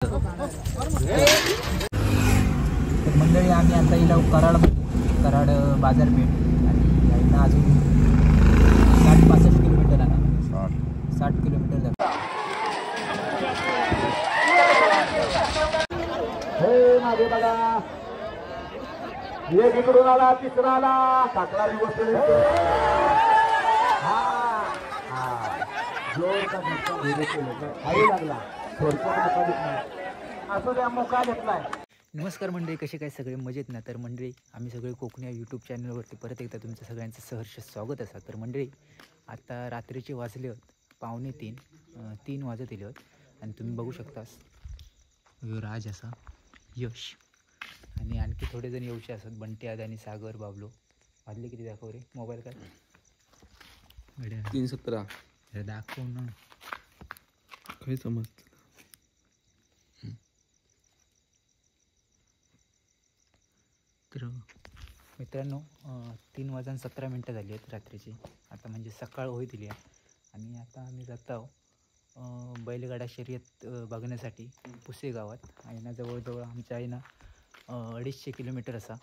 तर मंडळी आम्ही आता येलो कराड बाजारपेठ आणि यायला अजून 60-65 किलोमीटर आहे. 60 किलोमीटर जातो. मागे बघा, एक इकडून आला, तिसरा आला, टाकला बसले. असं त्या मोका घेतलाय. नमस्कार मंडळी, कसे काय सगळे मजेत ना? तर मंडळी आम्ही सगळे कोकणी या यूट्यूब चॅनलवरती परत एकदा तुमचं सगळ्यांचं सहर्ष स्वागत असा. तर मंडळी आता रात्रीचे वाजले होत 2:45 वाजत येले होत आणि तुम्ही बघू शकता राज असा यश आणि आणखी थोडे जण येऊचे असत, बंटी आद आणि सागर बाबलो. वाजले किती दाखव रे मोबाईल काय? 3:17 दाखव ना, काही समजत. तर मित्रांनो 3:17 झाली आहेत रात्रीची. आता म्हणजे सकाळ होई दिली आहे आणि आता आम्ही जात आहोत बैलगाडा शर्यत बघण्यासाठी पुसे गावात. आईना जवळजवळ आमच्या आईना 250 किलोमीटर असा.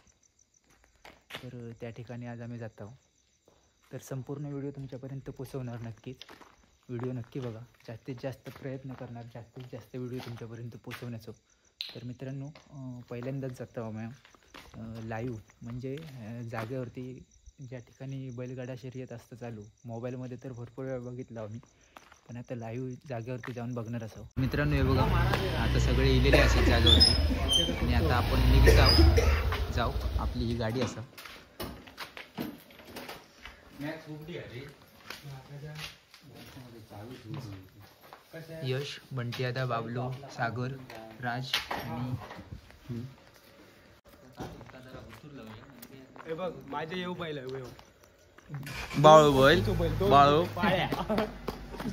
तर त्या ठिकाणी आज आम्ही जात आहोत. तर संपूर्ण व्हिडिओ तुमच्यापर्यंत पोचवणार नक्कीच. व्हिडिओ नक्की बघा, जास्तीत जास्त प्रयत्न करणार जास्तीत जास्त व्हिडिओ तुमच्यापर्यंत पोचवण्याचं. तर मित्रांनो पहिल्यांदाच जात आहोत आम्ही लाईव्ह, म्हणजे जागेवरती ज्या ठिकाणी बैलगाडा शर्यत असतं चालू. मोबाईलमध्ये तर भरपूर वेळा बघितलं आम्ही, पण आता लाईव्ह जागेवरती जाऊन बघणार असो. मित्रांनो हे बघा, आता सगळे इलेले असतात जागेवरती आणि आता आपण निघत जाऊ. आपली ही गाडी असा. यश, बंटियादा, बाबलो, सागर, राज आणि बघ माझे येऊ पाहिलं बाळू बैल बाळू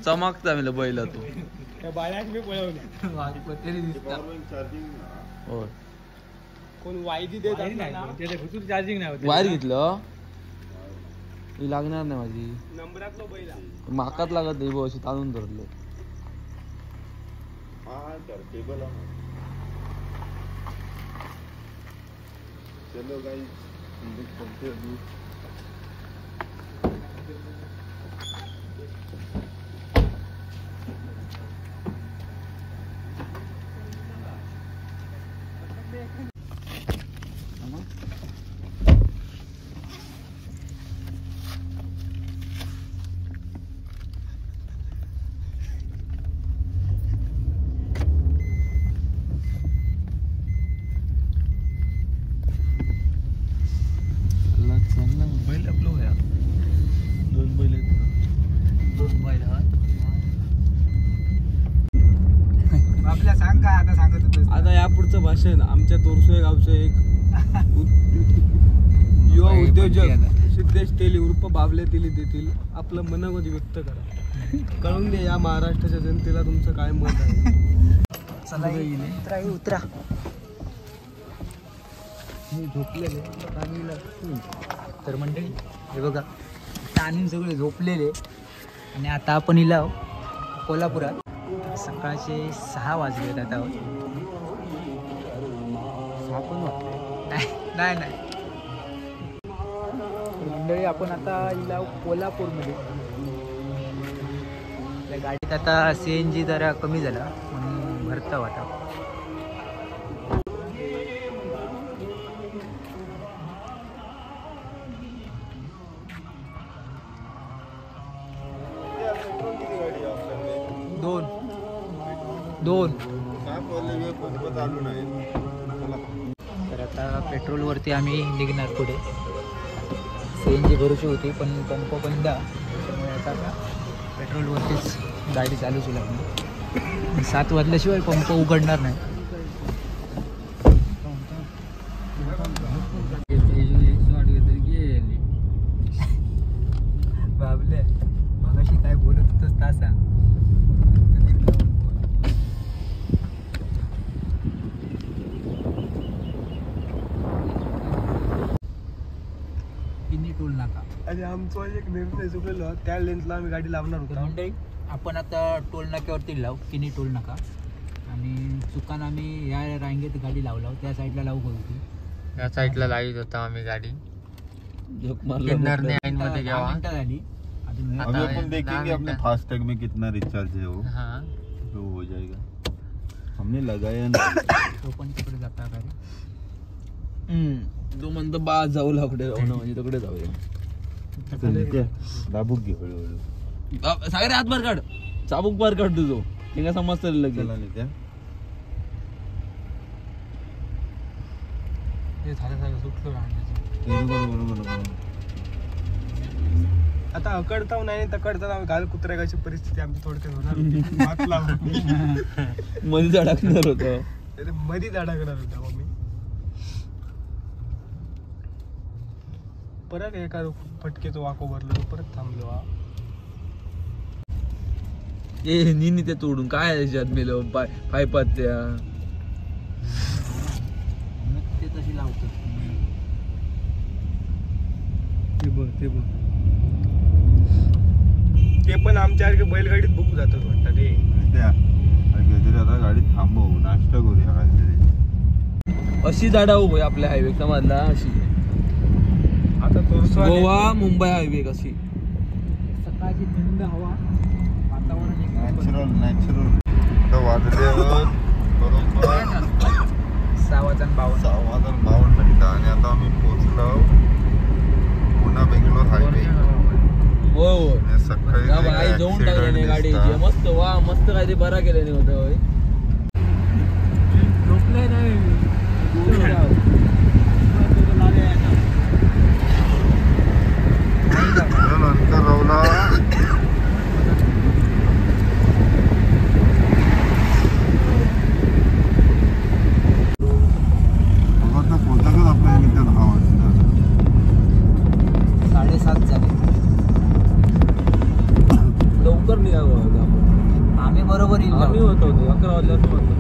चमकता मला बैल तू बाळ्यात मी पळवले. कोण वायदी देत चार्जिंग नाही, वायर घेतलं ही लागणार नाही माझी. नंबरातलो बैल माकात लागत नाही बस, ताणून धरलं. चलो गाइस, चलते अभी. बैल आपलं होया, 2 बैल आहेत. 2 बैल आपल्या सांग काय आता सांगत होतो. आता यापुढचं भाषण आमच्या तोरसोय गावचं एक युवा उद्योजक सिद्धेश तेली उर्फ बाबले तेली देतील आपलं मनोगत व्यक्त करा. कळून दे या महाराष्ट्राच्या जनतेला तुमचं काय मत आहे. चला उतरा. मी झोपलेले तर मंडळी हे बघा, टाणून सगळे झोपलेले आणि आता आपण इला कोल्हापुरात. सकाळचे 6 वाजले आता. 6 पण वाजले नाही. मंडळी आपण आता इला कोल्हापूरमध्ये. त्या गाडीत आता CNG जरा कमी झाला म्हणून भरता आता. दोन तर आता पेट्रोलवरती आम्ही निघणार पुढे. CNG भरूची होती पण पंप बंद, त्यामुळे आता पेट्रोलवरतीच गाडी चालूच लागली. 7 वाजल्याशिवाय पंप उघडणार नाही. बाबले मगाशी काय बोलत होतंस ता सांग. टोल नाका आणि आमचा एक निर्णय चुकलेला, त्या लेन्सला आम्ही गाडी लावणार होतो. आपण आता टोल नाक्यावरती लावू, किनी टोल नाका. आणि चुकान आम्ही या रांगेत गाडी लावला त्या साईडला लावू होती. या साईडला लावित होता आम्ही गाडी. झोक मारला किन्नरने आईन मध्ये 10 घ्यावा. मिनिटं झाली अजून आता अभी अपन 10 देखेंगे अपने मिनट. फास्टैग में कितना रिचार्ज है वो हाँ तो हो जाएगा. हमने लगाया नहीं. तो पण तिकडे जाता का रे? तो म्हणतो बा जाऊ लाकडे जाऊ ना म्हणजे तिकडे जाऊया. दाबूक घे हळूहळू. सागरे हात बार काढ चाबूक बार काढ तुझो ते काय समजतं लगेच. चला नित्या. हे झालं झालं सुटलो राहण्याचं. बरोबर बरोबर बरोबर. आता अकडताव नाही तकडताव आम्ही घाल कुत्र्याची परिस्थिती आमची थोडक्यात होणार होती. हात लावून मध्ये अडकणार होतं. ते मधीच अडकणार होता मम्मी. परत एका फटकेचं वाको भरलो परत थांबलो. ए निनी ते तोडून काय त्याच्यात मेलं पायपात त्या मग ते तशी लावतो. ते बघ ते बघ ते पण आमच्यासारखे बैलगाडीत बुक जातात वाटतं ते. नित्या काहीतरी आता गाडी थांबवू नाश्ता करूया काहीतरी. अशी झाडा उभी आपल्या हायवे मधला अशी आता तोरसो गोवा मुंबई हायवे कशी सकाळची थंड हवा वातावरण एक नॅचरल नॅचरल. तर वाजले बरोबर 6:52. 6:52 मिनिटं आणि आता आम्ही पोहोचलो पुणे बेंगलोर हायवे. हो आणि सकाळी जा जे बाई काय जाऊन टाकल्याने accident गाडीची दिसतात. मस्त वा मस्त काय ते बरा केल्याने होतं होय. झोपलंय नाही नंतर रवला पोहोचतच आपल्या नित्या 10 वाजता. 7:30 झाले. लवकर निघावं होतं आपण. आम्ही बरोबर येईल. आम्ही होतो 11 वाजल्यापासून होतो.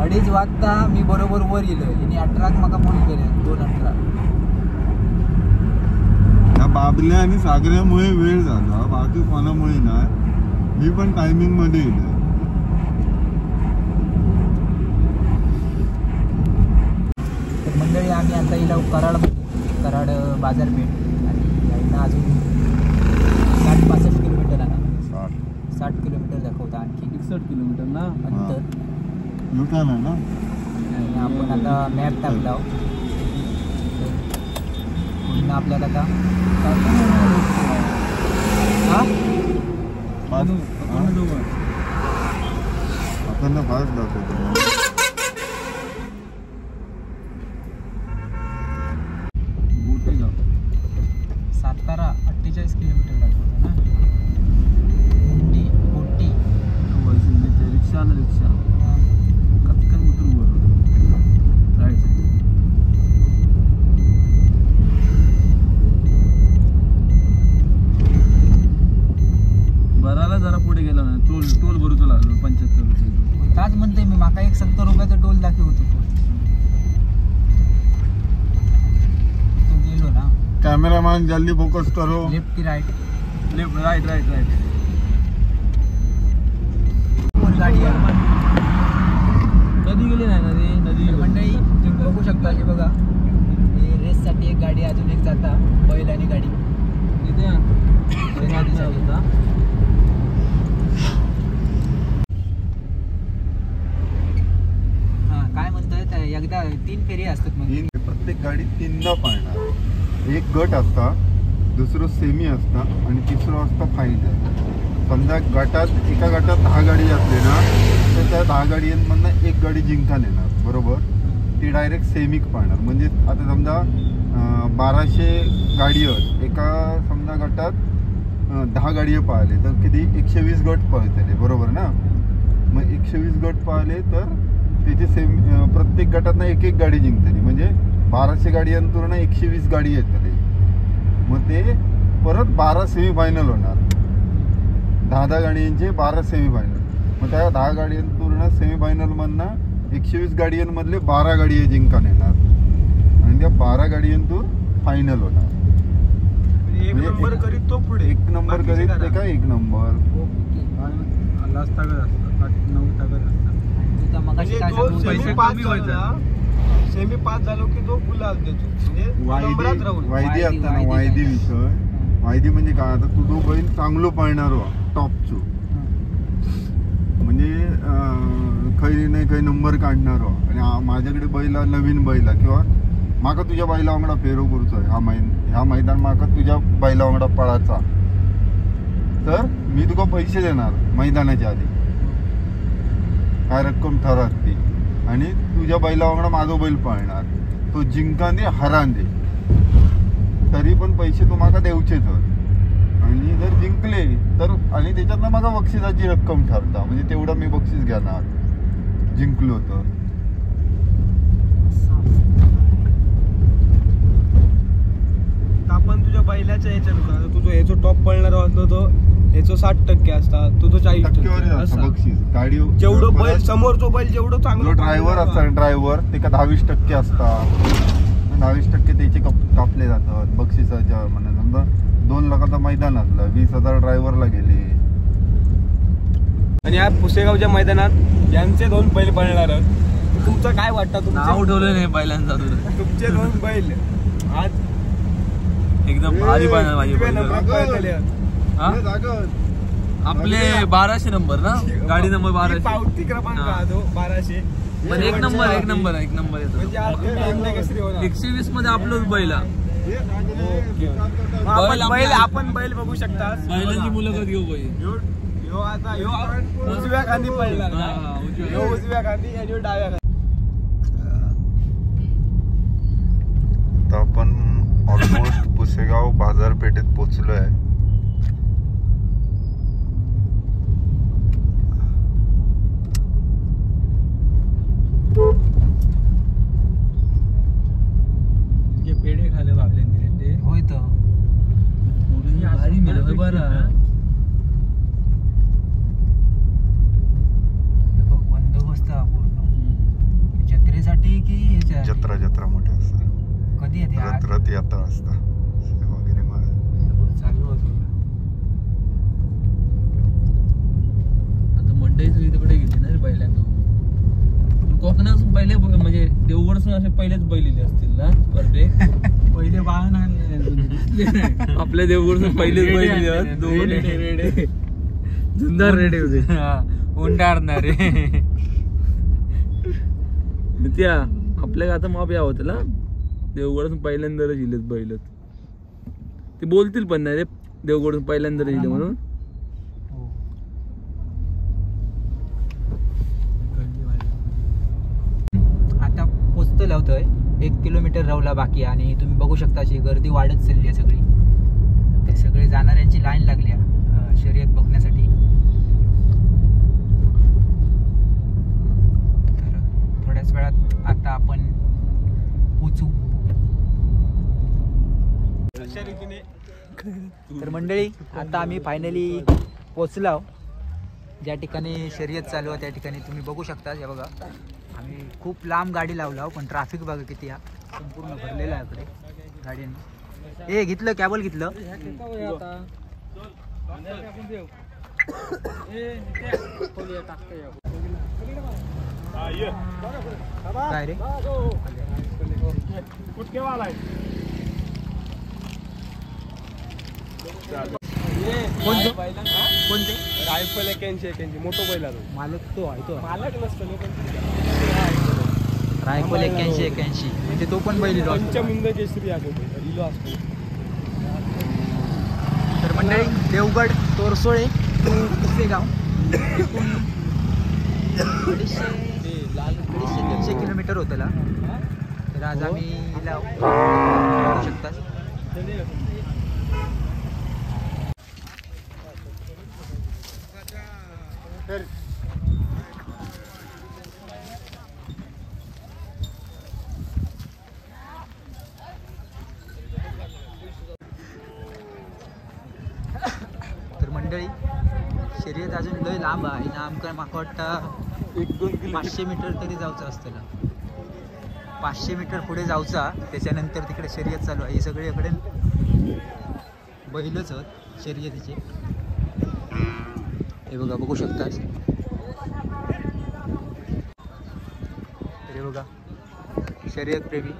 2:30 वाजता मी बरोबर वर येलो. आणि 18 मला फोन केले 2:18. या बाबल्या आणि सागऱ्यामुळे वेळ झाला बाकी कोणामुळे नाही. मी पण टायमिंग मध्ये येलो. तर मंडळी आम्ही आता येलो कराड बाजारपेठ आणि यायनं अजून 60-65 किलोमीटर आहे. 60 किलोमीटर दाखवता आणखी 61 किलोमीटर ना. अंतर. युटर्न आहे ना. आणि आपण आता मॅप टाकला. पुन्हा आपल्याला आता आपण फास्ट दाखवतो. सातारा 48 किलोमीटर दाखवतो ना. मोठी रिक्षा ना रिक्षा कटकन उतरून वर राईट. बराला जरा पुढे गेला ना टोल भरूचो लागलो 75 रुपये. ताच म्हणते मी माका एक 70 रुपयाचा टोल दाखवतो. तो गेलो ना. कॅमेरामॅन जल्दी फोकस करो. लेफ्ट की right. Left right right right. गाडी आहे. नदी गेली नाही ना रे नदी तर मंडळी तुम्ही बघू शकता की बघा हे रेससाठी एक गाडी अजून एक जाता बैल आणि गाडी. इथे होता. हा काय म्हणतोय एकदा 3 फेरी असतात म्हणजे. प्रत्येक गाडी 3दा पाळणार. एक गट असता, दुसरं सेमी असता आणि तिसरं असतं फायनल. समजा एका गटात 10 गाडी असले ना तर त्या 10 गाडीमधनं एक गाडी जिंकान येणार बरोबर. ती डायरेक्ट सेमीक पाळणार. म्हणजे आता समजा 1200 गाडी आहेत एका समजा गटात 10 गाडी पाळले तर किती 120 गट पळतले बरोबर ना. मग 120 गट पाळले तर त्याचे प्रत्येक गटातनं एक एक गाडी जिंकतली. म्हणजे 1200 गाडी अंतरून 120 गाडी येतली. मग ते परत 12 सेमीफायनल होणार. 10 गाड्यांचे 12 सेमीफायनल. मग त्या 10 गाड्यांपूर्ण सेमीफायनलमधनं 120 गाड्यांमधले 12 गाडी जिंकून येणार आणि त्या 12 गाड्यांतून फायनल होणार. एक नंबर करीत तो पुढे. 1 नंबर करीत ते काय 1 नंबर. लास्ट ताकद असतात 8-9 ताकद असतात. तुझा मगाशी काय सांगू? पैसे कमी व्हायचा. सेमी पास झालो की तो गुलाल देतो म्हणजे नंबरात राहून. वायदी असता ना वायदी विषय. वायदी म्हणजे काय आता तू तो बैल चांगलो पळणार टॉपचो म्हणजे खंय नाही खंय नंबर काढणार आणि माझ्याकडे बैला नवीन बैला किंवा माका तुझ्या बैला वांगडा फेरो करूचो ह्या मैदान माका तुझ्या बैला वांगडा पळाचा तर मी तुका पैसे देणार मैदानाच्या आधी काय रक्कम ठरत ती आणि तुझ्या बैला वांगडा माझो बैल पळणार तो जिंकान दे हरान दे तरी पण पैसे तू माका देऊचेच आणि जर जिंकले तर आणि त्याच्यातनं माका बक्षिसाची रक्कम ठरता म्हणजे तेवढं मी बक्षीस घेणार जिंकलो तर. आपण तुझ्या बैलाच्या याच्यानुसार तुझं याचो टॉप पळणार असतो तो याचो 60% असतात तुझं 40% असं बक्षीस गाडी जेवढं बैल समोरचो बैल जेवढं चांगलं ड्रायव्हर असता ड्रायव्हर ते का 20% असतात 20% त्याचे कापले जातात बक्षिसाच्या म्हणजे समजा 2 लाखाचं मैदान असलं 20,000 ड्रायव्हरला गेले. आणि या पुसेगावच्या मैदानात यांचे 2 बैल पळणार आहेत. तुमचं काय वाटतं नाव ठेवलं नाही बैलांचा तुला. तुमचे 2 बैल आज एकदम भारी पाहणार माझे बैल. हा? आपले 1200 नंबर ना गाडी नंबर 1200 पावती क्रमांक हा तो 1200 पण एक नंबर येतो म्हणजे आज तुम्ही हिंदकेसरी होणार. 120 मध्ये आपलं बैला आपण बैल बघू शकता. बैलांची मुलाखत घेऊ पाहिजे. ह्यो आता उजव्या खांदी पळणार हा, उजव्या. ह्यो उजव्या खांदी आणि ह्यो डाव्या खांदी. आता आपण ऑलमोस्ट पुसेगाव बाजारपेठेत पोचलो आहे. पेढे खाले बाबले ते होय तर भारी मिळालं बरं. बंदोबस्त पूर्ण जत्रेसाठी की ह्याच्या जत्रा मोठी असतात कधी येते आज? रथ यात्रा असता वगैरे चालू होतो. आता मंडई सगळी तिकडे गेली ना रे बैलांना. कोकणातून पहिले म्हणजे देवगडसून असे पहिलेच बैलिले असतील ना परडे. पहिले वाहन आणले आपल्या देवगडसून पहिलेच बैलिले 2 रेडे जुंदार रेडे होते उंडारणारे. त्या आपल्या आता माप या होतं ना देवगडून पहिल्यांदाच इलेत बैल. ते बोलतील पण नाही रे देवगडून पहिल्यांदा इले म्हणून. आता पोचतो लावतोय 1 किलोमीटर रावला बाकी आणि तुम्ही बघू शकता अशी गर्दी वाढत चालली आहे सगळी. ते सगळे जाणाऱ्यांची लाईन लागली आहे शर्यत बघण्यासाठी. तर थोड्याच वेळात आता आपण पोचू. तर मंडळी आता आम्ही फायनली पोचलो ज्या ठिकाणी शर्यत चालू आहे त्या ठिकाणी तुम्ही बघू शकता. हे बघा आम्ही खूप लांब गाडी लावला पण ट्रॅफिक बघा किती हा संपूर्ण भरलेला आहे इकडे गाड्यांनी. हे घेतलं कॅबल घेतलं काय रे कोणते रायफल 81 मोठो बैल आलो. मालक तो आहे तो मालक नसतो रायफल 81 म्हणजे तो पण बैल पंचमिंद केसरी असतो लिलो असतो. तर मंडळी देवगड तोरसोळे टू पुसेगाव 250-300 किलोमीटर होतं ना. तर आज आम्ही बघू शकता तर मंडळी शर्यत अजून लय लांब आहे ना. आमका म्हाका वाटतं 500 मीटर तरी जाऊचं असतं ना. 500 मीटर पुढे जाऊचा त्याच्यानंतर तिकडे शर्यत चालू आहे. हे सगळे इकडे बैलच आहेत शर्यतीचे. हे बघा बघू शकताच. हे बघा शर्यत प्रेमी.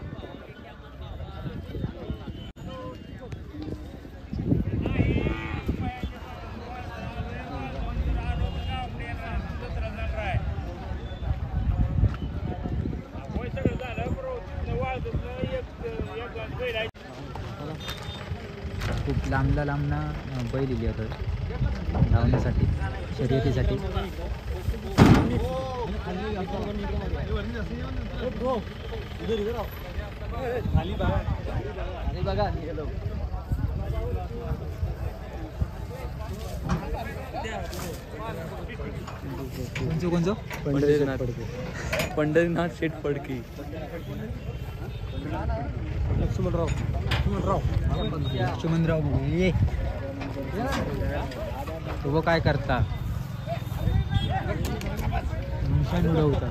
खूप लांबना बैल लिहिली आहे धावण्यासाठी शर्यतीसाठी. कोणचं पंढरीनाथ शेठ फडके. लक्ष्मणराव ये तो काय करता निशाण उडवता.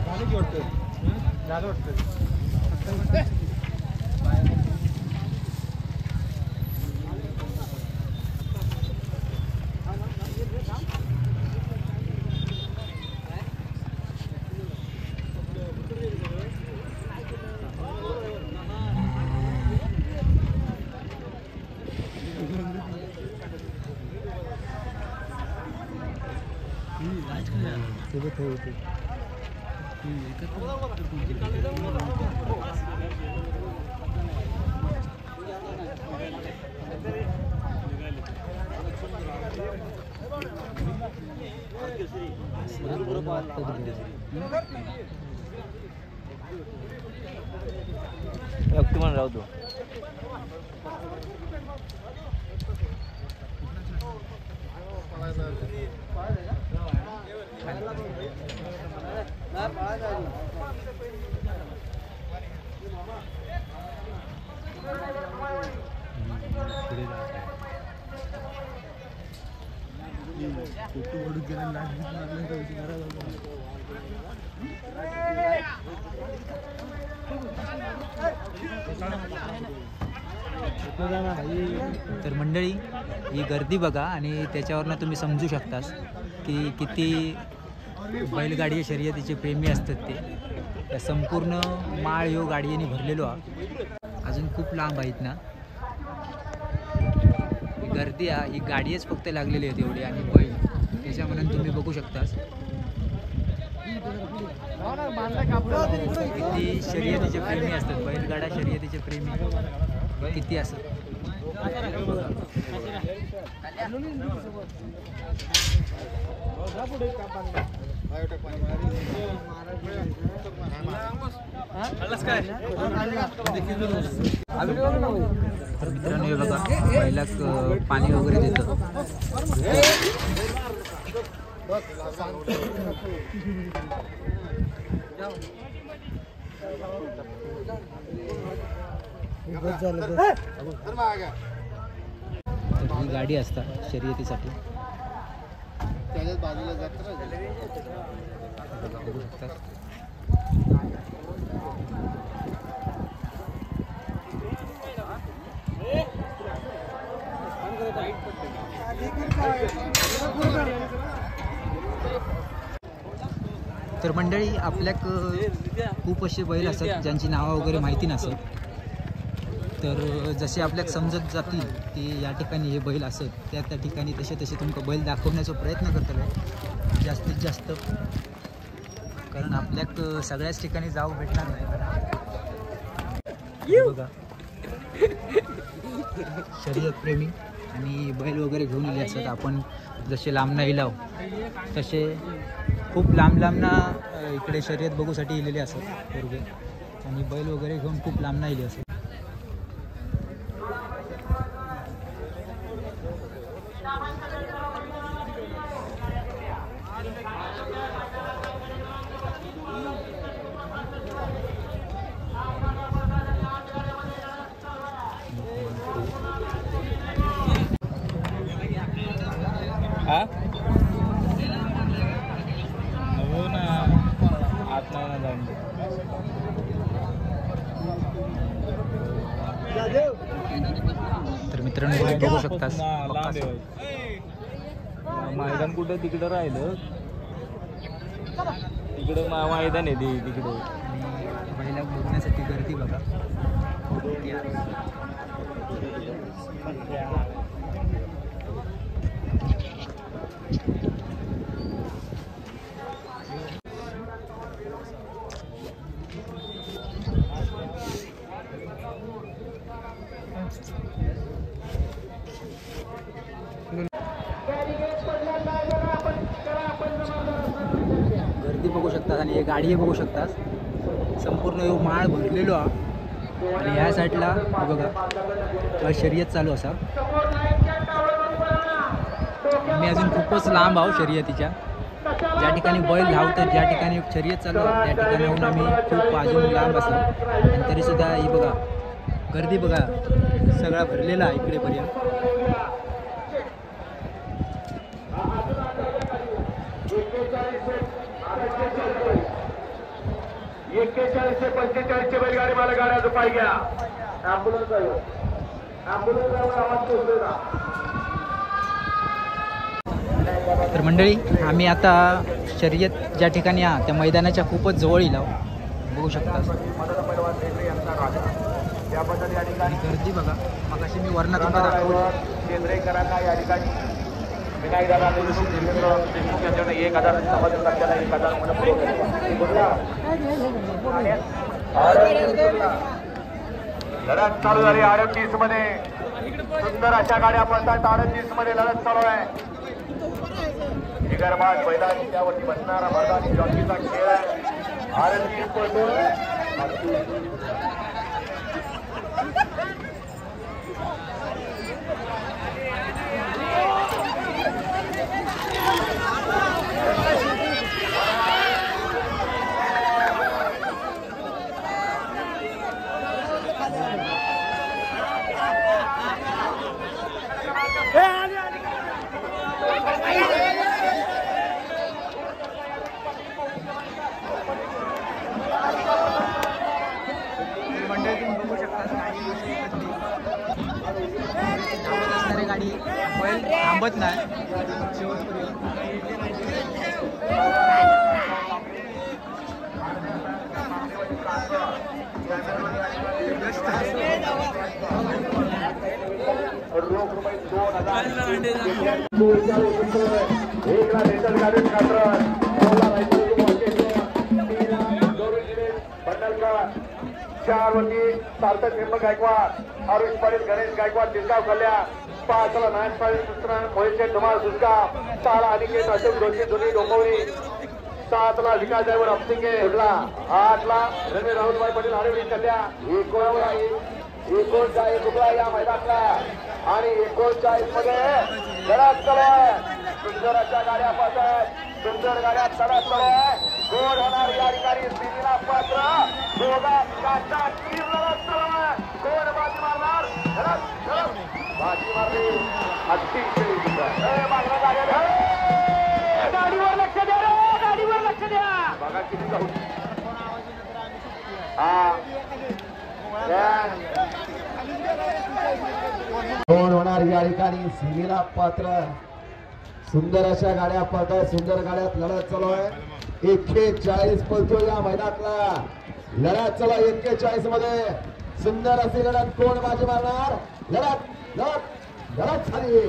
लक्ष्मणराव तो. तर मंडळी ही गर्दी बघा आणि त्याच्यावरनं तुम्ही समजू शकतास की किती बैलगाडी शर्यतीचे प्रेमी असतात ते. त्या संपूर्ण माळ ह्यो गाडीने भरलेलो हा. अजून खूप लांब आहेत ना ही गर्दी. ही गाडीच फक्त लागलेली आहे तेवढी आणि बैल त्याच्यामुळे तुम्ही बघू शकतास किती शर्यतीचे प्रेमी असतात. बैलगाडा शर्यतीचे प्रेमी किती असतात. तर मित्रांनो हे बघा बैलाक पाणी वगैरे देतं. ही गाडी असतात शर्यतीसाठी. बाजूला जात बघू शकतात. तर मंडळी आपल्याक खूप असे बैल असतात ज्यांची नावं वगैरे माहिती नसत. तर जसे आपल्याक समजत जातील की या ठिकाणी हे बैल असत त्या त्या ठिकाणी तसे तसे तुमका बैल दाखवण्याचा प्रयत्न करतले जास्तीत जास्त. कारण आपल्याक सगळ्याच ठिकाणी जाऊ भेटणार नाही. बघा शर्यत प्रेमी आणि बैल वगैरे घेऊन आले असतात. आपण जसे लांबना इलाव तसे खूप लांबना इकडे शर्यत बघूसाठी इलेले असतात पोरगे आणि बैल वगैरे घेऊन खूप लांबना इले असतात. तर मित्रांनो बघू शकतास मैदान कुठं तिकडं राहिलं तिकडं मैदान आहे ते तिकडं बैला बघण्यासाठी गर्दी बघा. गर्दी बघू शकतात आणि हे गाडी बघू शकतात. संपूर्ण यो माळ भरलेलो हा. आणि ह्या साईडला बघा शर्यत चालू असा. मी अजून खूपच लांब आहो शर्यतीच्या. ज्या ठिकाणी बैल धावतात, ज्या ठिकाणी शर्यत चालू आहे त्या ठिकाणाहून आम्ही खूप अजून लांब असतो. आणि तरीसुद्धा ही बघा गर्दी बघा सगळा भरलेला आहे इकडेपर्यंत. एक्केचाळीस ते 45 बैलगाडी मला गाड्या दुपाई घ्या. ॲम्ब्युलन्स आहे, ॲम्ब्युलन्स आवाज पोहोचतोय ना. तर मंडळी आम्ही आता शर्यत ज्या ठिकाणी आहे त्या मैदानाच्या खूपच जवळ येईल बघू शकता. आणि गर्दी बघा मग अशी मी वर्णात केंद्रेकरांना या ठिकाणी विनायकदादा 1000 समाधान तारखेला 1000 लढत चालू झाली. 38 मध्ये सुंदर अशा गाड्या पडतात. 38 मध्ये लढत चालू आहे. निगरबाज बैलांनी त्यावरती बसणारा मैदानी जॉकीचा खेळ आहे. 38 पडतो. गाडी बैल थांबत नाही. चार वरती सार्थक त्र्यंबक गायकवाड, आरुष पाटील, गणेश गायकवाड, दिलगाव कल्याण, 5 ला नाश पाटील सुस्त्रान, मोहित धुमाळ सुसगाव, 6 ला अनिकेत अशोक जोशी दोन्ही डोंबिवली, 7 ला विकास ड्रायव्हर अपसिंगे हेडला, 8 ला रणवीर राहुलभाई पाटील आरेवली कल्याण, 39 उभा या मैदानातला आणि 39 मध्ये लढत चालू आहे. सुंदर अशा गाड्या पास आहेत. सुंदर गाड्या लढत चालू आहे. गोड होणार या ठिकाणी सीमेला पात्र दोघा काचा तीर लढत चालू आहे. गोड बाजी मारणार बाजी मारली अतिशय गाडीवर लक्ष द्या रे, गाडीवर लक्ष द्या. बघा किती जाऊ कोण होणार या ठिकाणी सीमेला पात्र. सुंदर अशा गाड्या पळतात. सुंदर गाड्यात लढत चालू आहे. 41 पळतो या मैदानातला. लढत चालू 41 मध्ये. सुंदर अशी लढत. कोण बाजी मारणार. लढत लढत लढत झाली.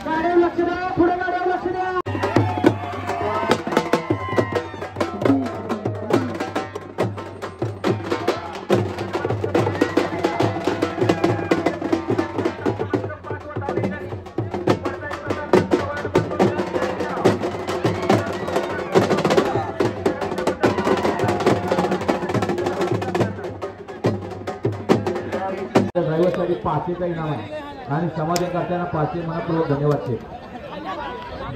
गाड्यावर लक्ष द्या. पुढे गाड्यावर लक्ष द्या. ड्रायव्हरसाठी 500चा इनाम आहे आणि समाधान करताना 500 मनापूर्वक धन्यवाद शेठ.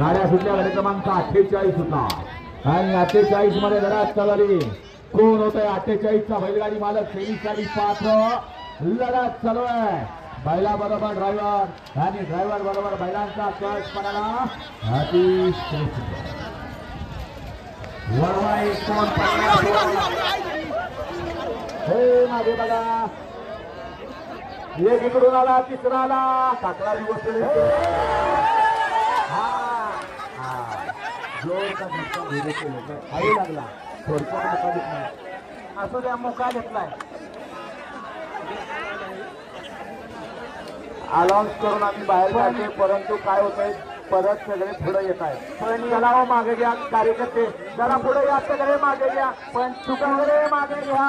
गाड्या सुटल्या. गाडी क्रमांक 48 सुटला आणि 48 मध्ये लढत चालली. कोण होत आहे 48चा बैलगाडी मालक. 23 पात्र लढत चालू आहे. बैला बरोबर ड्रायव्हर आणि ड्रायव्हर बरोबर बैलांचा कळसपणाला अतिशय वरवाई कोण हे मागे बघा. एक इकडून आला. तिसरा आला. टाकला दिवस हा जोरचा धक्का भेटतो खाली लागला थोडक्यात मुका घेतलाय असू द्या मुका घेतलाय अलाउन्स करून आम्ही बाहेर काढले परंतु काय होतंय परत सगळे पुढे येत आहेत पण चला मागे घ्या कार्यकर्ते जरा पुढे या सगळे मागे घ्या पण चुकावले मागे घ्या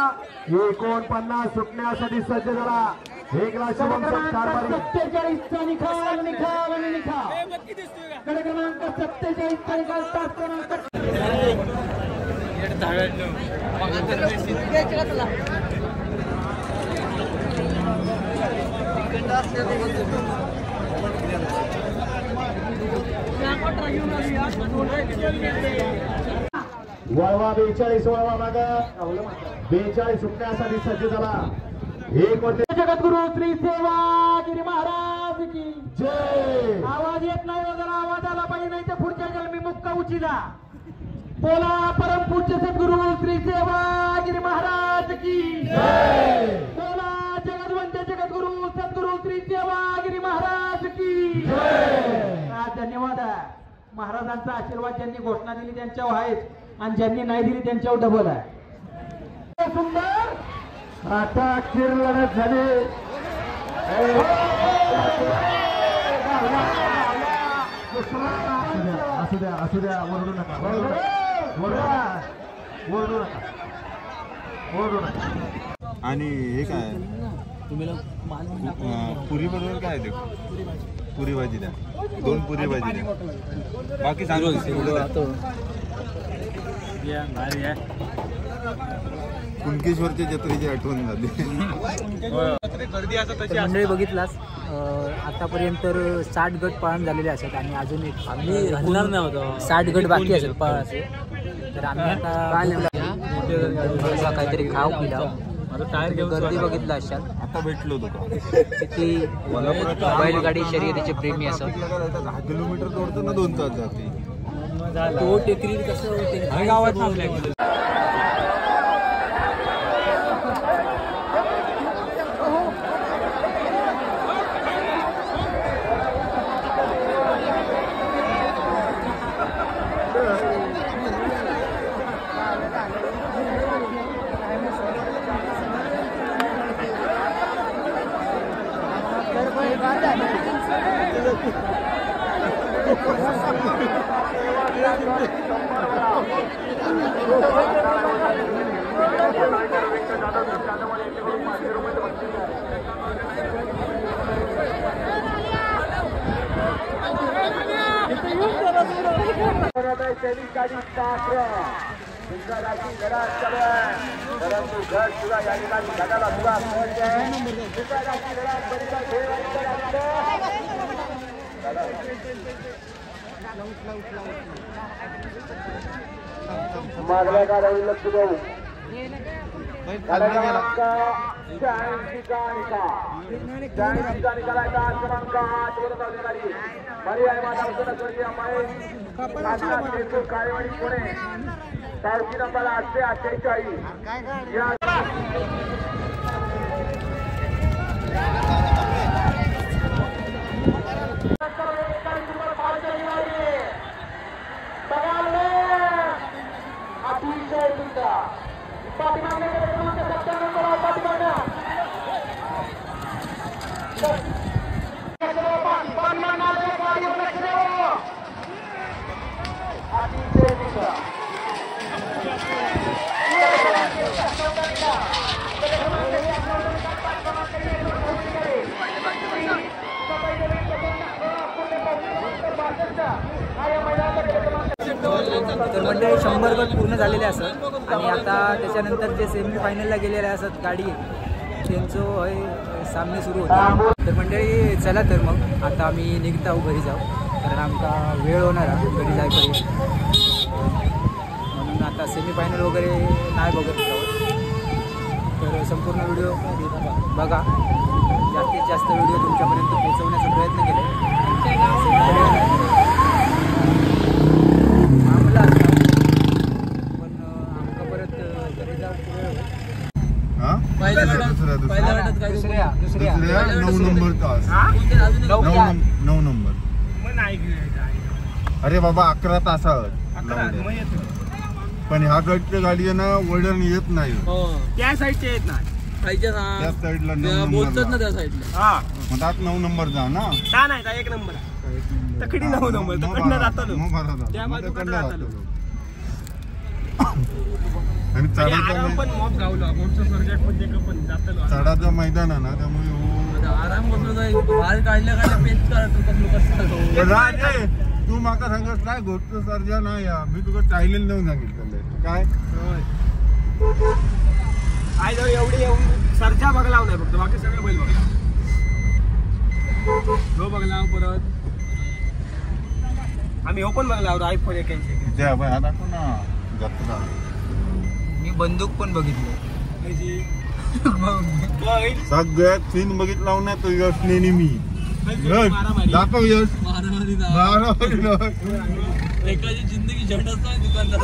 49 सुटण्यासाठी सज्ज झाला 1,47,चा निकाल निकाल आणि निकाल कडे क्रमांक 47 चा निकाल तास क्रमांक वळवा 42 वळवा माग 42 सुटण्यासाठी सज्ज झाला जगद्गुरु श्री सेवागिरी महाराज की जय आवाज येत नाही वगैरे आवाज आला पाहिजे नाही तर पुढच्या जन्मी मुक्का उचिला बोला परम पूज्य सद्गुरु श्री सेवागिरी महाराज की जय बोला जगदवंत जगद्गुरु सद्गुरु श्री सेवागिरी महाराज की जय धन्यवाद महाराजांचा आशीर्वाद ज्यांनी घोषणा दिली त्यांच्यावर आहेच आणि ज्यांनी नाही दिली त्यांच्यावर डबल आहे सुंदर आता अखेर लढत झाली असू द्या ओरडू नका ओरडू नका आणि हे काय पुरी बरोबर काय ते पुरी भाजी द्या 2 पुरी भाजी द्या बाकी सांगू कुणकेश्वरच्या जत्रेची आठवण झाली मंडळी बघितलास आतापर्यंत 60 गट पाळण झालेले असतात आणि अजून एक आम्ही घालणार नव्हतो 60 गट बाकी असेल पाळाचे तर आम्ही आता काहीतरी खाऊ पिला गर्दी बघितला असाल आता भेटलो होतो किती बैलगाडी शर्यतीचे प्रेमी असतात 10 किलोमीटर तोडतो ना 2 तास जाते तो टेकरी कसं गावात परंतु घर सुद्धा या ठिकाणी जगाला सुद्धा मागल्या गाड्यावर लक्ष देऊ काळेवाडी पुणे पावती नंबर 848 या अतिशय सुंदर पाठीमागण्या क्रमांक 97 पाठीमागण्या अतिशय सुंदर तर मंडळी 100 गट पूर्ण झालेले असत आणि आता त्याच्यानंतर जे सेमी फायनलला गेलेले असत गाडी त्यांचं सामने सुरू होते. तर मंडळी चला तर मग आता आम्ही निघता घरी जाऊ कारण आमचा वेळ होणार आहे घरी जायपर्यंत म्हणून आता सेमी फायनल वगैरे नाही बघत तर संपूर्ण व्हिडिओ बघा जास्तीत जास्त व्हिडिओ तुमच्यापर्यंत पोहोचवण्याचा प्रयत्न केला दुसऱ्या 9 नंबर तास 9 नंबर अरे बाबा 11 तासावर लावल्या. मग येतो. पण ह्या साईडच्या गाडी ना वळण येत नाही. त्या साईडचे येत नाही. खायच्या त्या साईडला 9 बोलतात ना नंबर त्या साईडला. हा मग त्यात 9 नंबर जा ना. का नाही का 1 नंबर आहे. तकडी 9 नंबर तकडनं जातो मग बरा झाला. त्या मग बाजूकडनं तिकडनं जातो. जातो. आणि आराम मॉप गावलो आमचं सर्जाट पण ते पण जातलो. चढाचं मैदान आहे ना त्यामुळे आराम करतो बाहेर काढल्या पेच करतो. राजे, तू माका सांगत नाही गोष्ट सर्जा नाही या. मी तुला टायलेल देऊन सांगितलं काय आई जाऊ एवढी येऊन सरजा बघलाव नाही फक्त बाकी सगळे बैल बघला. हो बघला परत आम्ही हो पण बघला आयफोन 81. द्या बाय हा दाखव ना जत्रा. मी बंदूक पण बघितली. सगळ्यात सीन बघितला नाही तो यश नेहमी यश दाखव यश एकाची जिंदगी झट असता दुकानदार.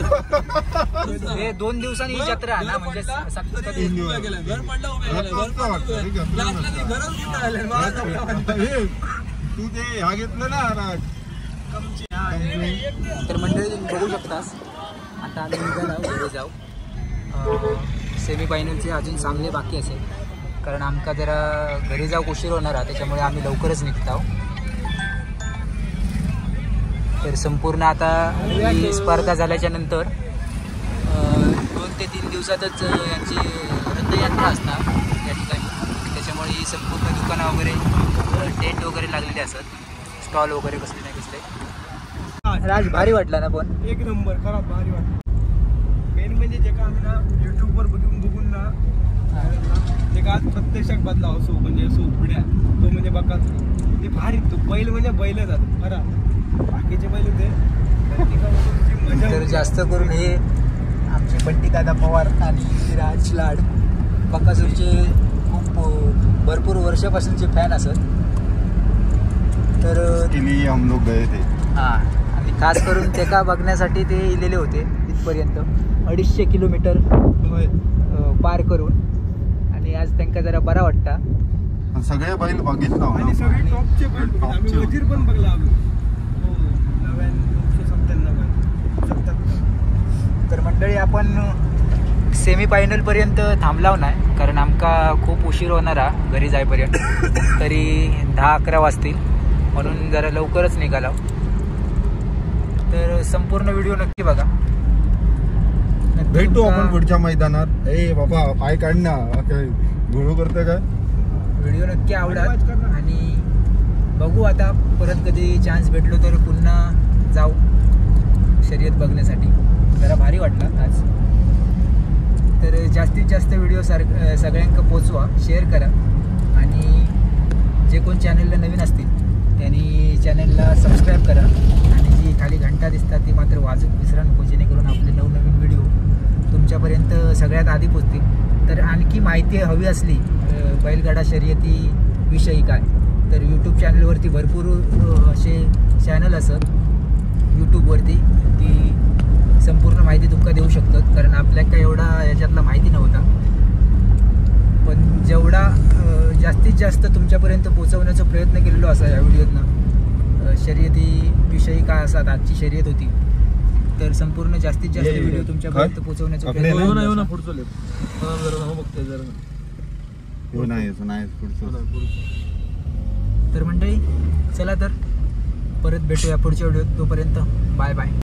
हे 2 दिवसांनी ही जत्रा आहे ना म्हणजे घर पडलं उभे घरच तू ते ह्या घेतलं ना राज. तर मंडळी तुम्ही बघू शकतास आता आम्ही निघालो घरी जाऊ. सेमीफायनलचे अजून सामने बाकी असेल कारण आमका जरा घरी जाऊ उशीर होणार आहे त्याच्यामुळे आम्ही लवकरच निघतो. तर संपूर्ण आता ही स्पर्धा झाल्याच्या नंतर 2 ते 3 दिवसातच यांची रथयात्रा असणार या ठिकाणी. त्याच्यामुळे ही संपूर्ण दुकानं वगैरे टेंट वगैरे लागलेले असतात. स्टॉल वगैरे कसले नाही कसले. राज भारी वाटला ना पण 1 नंबर खराब भारी वाटलं. मेन म्हणजे जे का आम्ही ना युट्यूबवर बघून ना ते का प्रत्यक्षात बदला असो म्हणजे असो पुढ्या तो म्हणजे बघा ते भारी तो बैल म्हणजे बैलच जातो खरा. बाकीचे बैल होते तर जास्त करून हे आमचे बंटी दादा पवार आणि राज लाड बकासूरचे खूप भरपूर वर्षापासूनचे फॅन असत. तर हम लोग गए थे. हां आणि खास करून ते का बघण्यासाठी ते इलेले होते इथपर्यंत 250 किलोमीटर पार करून. आणि आज त्यांना जरा बरा वाटता. सगळे बैल बघितलं आणि सगळे टॉपचे बैल बघितले. आम्ही वजीर पण बघला आम्ही 997. तर मंडळी आपण सेमीफायनलपर्यंत थांबलाव नाही कारण आमका खूप उशीर होणार आहे घरी जाईपर्यंत. तरी 10-11 वाजतील म्हणून जरा लवकरच निघाला. तर संपूर्ण व्हिडिओ नक्की बघा. भेटू आपण पुढच्या मैदानात. ए बाबा पाय काढ ना गुळू करते काय. व्हिडिओ नक्की आवडत आणि बघू आता परत कधी चान्स भेटलो तर पुन्हा जाऊ शर्यत बघण्यासाठी. जरा भारी वाटला आज. तर जास्तीत जास्त व्हिडिओ सगळ्यांना पोचवा, शेअर करा आणि जे कोण चॅनलला नवीन असतील त्यांनी चॅनलला सबस्क्राईब करा आणि जी खाली घंटा दिसतात ती मात्र वाजून विसरा नको जेणेकरून आपले नवनवीन व्हिडिओ तुमच्यापर्यंत सगळ्यात आधी पोचतील. तर आणखी माहिती हवी असली बैलगाडा शर्यतीविषयी काय तर यूट्यूब चॅनलवरती भरपूर असे चॅनल असत यूट्यूबवरती ती संपूर्ण माहिती तुमका देऊ शकतात कारण आपल्याला काय एवढा याच्यातला माहिती नव्हता. पण जेवढा जास्तीत जास्त तुमच्यापर्यंत पोहोचवण्याचा प्रयत्न केलेलो असा या व्हिडिओतनं शर्यतीविषयी काय असतात. आजची शर्यत होती तर संपूर्ण जास्तीत जास्त व्हिडिओ तुमच्यापर्यंत पोहोचवण्याचा प्रयत्न. तर मंडळी चला तर परत भेटूया पुढच्या व्हिडिओत. तोपर्यंत बाय बाय.